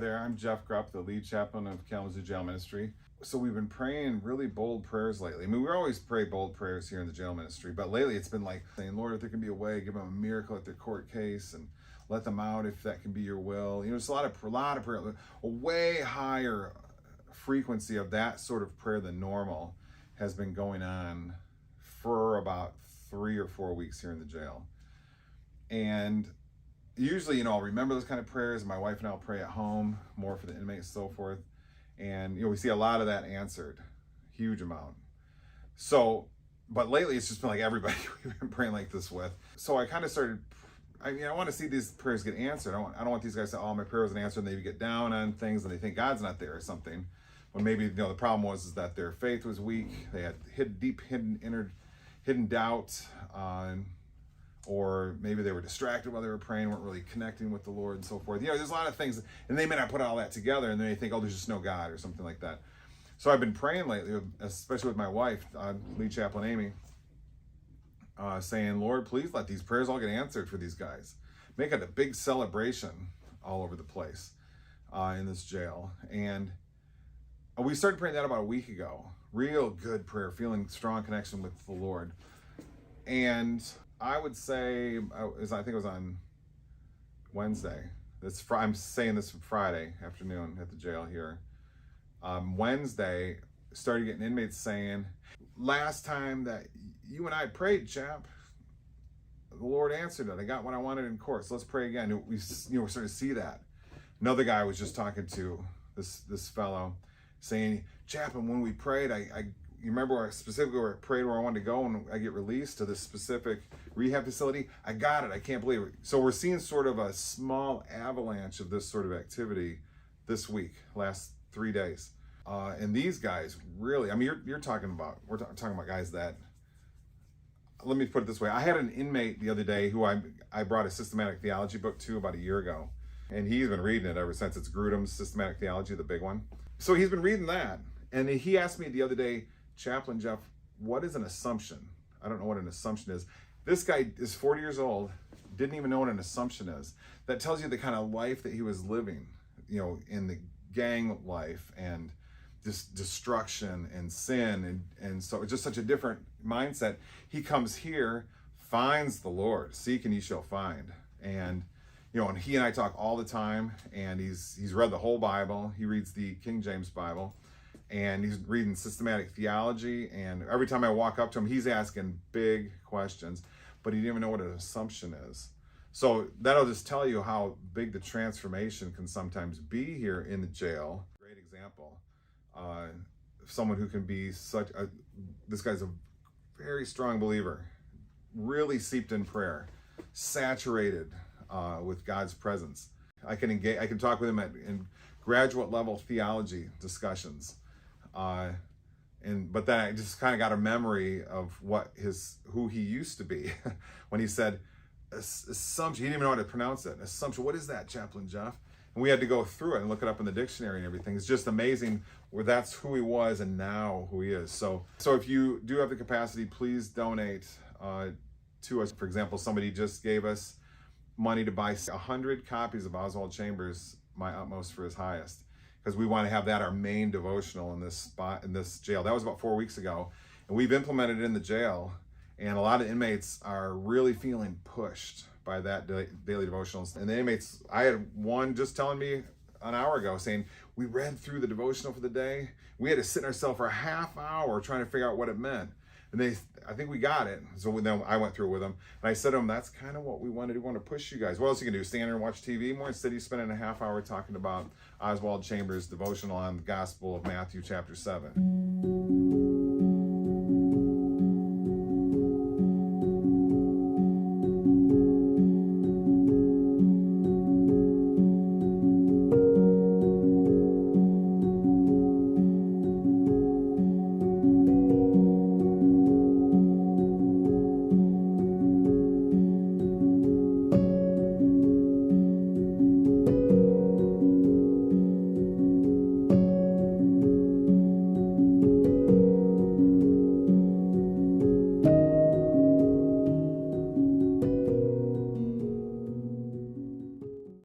there, I'm Jeff Grupp, the lead chaplain of Kalamazoo Jail Ministry. So we've been praying really bold prayers lately. I mean, we always pray bold prayers here in the jail ministry, but lately it's been like saying, Lord, if there can be a way, give them a miracle at their court case and let them out if that can be your will. You know, there's a lot of prayer, a way higher frequency of that sort of prayer than normal has been going on for about 3 or 4 weeks here in the jail. And usually, you know, I'll remember those kind of prayers. My wife and I'll pray at home, more for the inmates and so forth. And, you know, we see a lot of that answered, huge amount. So, but lately it's just been like everybody we've been praying like this with. So I kind of started, I want to see these prayers get answered. I don't want these guys to say, oh, my prayer wasn't answered, and they get down on things and they think God's not there or something. When maybe, you know, the problem was that their faith was weak. They had hidden doubt, or maybe they were distracted while they were praying, weren't really connecting with the Lord and so forth. You know, there's a lot of things, and they may not put all that together, and then they think, oh, there's just no God or something like that. So I've been praying lately, especially with my wife, lead chaplain Amy, saying, Lord, please let these prayers all get answered for these guys. Make it a big celebration all over the place in this jail. And we started praying that about a week ago. Real good prayer, feeling strong connection with the Lord. And I would say, I think it was on Wednesday. I'm saying this Friday afternoon at the jail here. Wednesday, started getting inmates saying, last time that you and I prayed, chap, the Lord answered it. I got what I wanted in court, so let's pray again. We're starting to see that. Another guy was just talking to this fellow, saying, chaplain, when we prayed, you remember where I prayed where I wanted to go and I get released to this specific rehab facility? I got it. I can't believe it. So we're seeing sort of a small avalanche of this sort of activity this week, last 3 days. And these guys really, I mean, we're talking about guys that, let me put it this way. I had an inmate the other day who I brought a systematic theology book to about a year ago. And he's been reading it ever since. It's Grudem's Systematic Theology, the big one. So he's been reading that. And he asked me the other day, Chaplain Jeff, what is an assumption? I don't know what an assumption is. This guy is 40 years old, didn't even know what an assumption is. That tells you the kind of life that he was living, you know, in the gang life and just destruction and sin. And so it's just such a different mindset. He comes here, finds the Lord, seek and ye shall find. And, you know, and he and I talk all the time, and he's read the whole Bible. He reads the King James Bible. And he's reading systematic theology, and every time I walk up to him, he's asking big questions, but he didn't even know what an assumption is. So that'll just tell you how big the transformation can sometimes be here in the jail. Great example. Someone who can be this guy's a very strong believer, really steeped in prayer, saturated with God's presence. I can talk with him in graduate level theology discussions. But then I just kind of got a memory of who he used to be when he said assumption. He didn't even know how to pronounce it. Assumption. What is that, Chaplain Jeff? And we had to go through it and look it up in the dictionary and everything. It's just amazing where that's who he was and now who he is. So if you do have the capacity, please donate to us. For example, somebody just gave us money to buy 100 copies of Oswald Chambers' My Utmost for His Highest, because we want to have that our main devotional in this jail. That was about 4 weeks ago, and we've implemented it in the jail, and a lot of inmates are really feeling pushed by that daily devotionals. And the inmates, I had one just telling me an hour ago saying, we read through the devotional for the day. We had to sit in ourselves for a half hour trying to figure out what it meant. And I think we got it. So then I went through it with them. And I said to them, that's kind of what we want to do. We want to push you guys. What else you can do? Stand there and watch TV more? Instead, you spending a half hour talking about Oswald Chambers' devotional on the Gospel of Matthew chapter 7.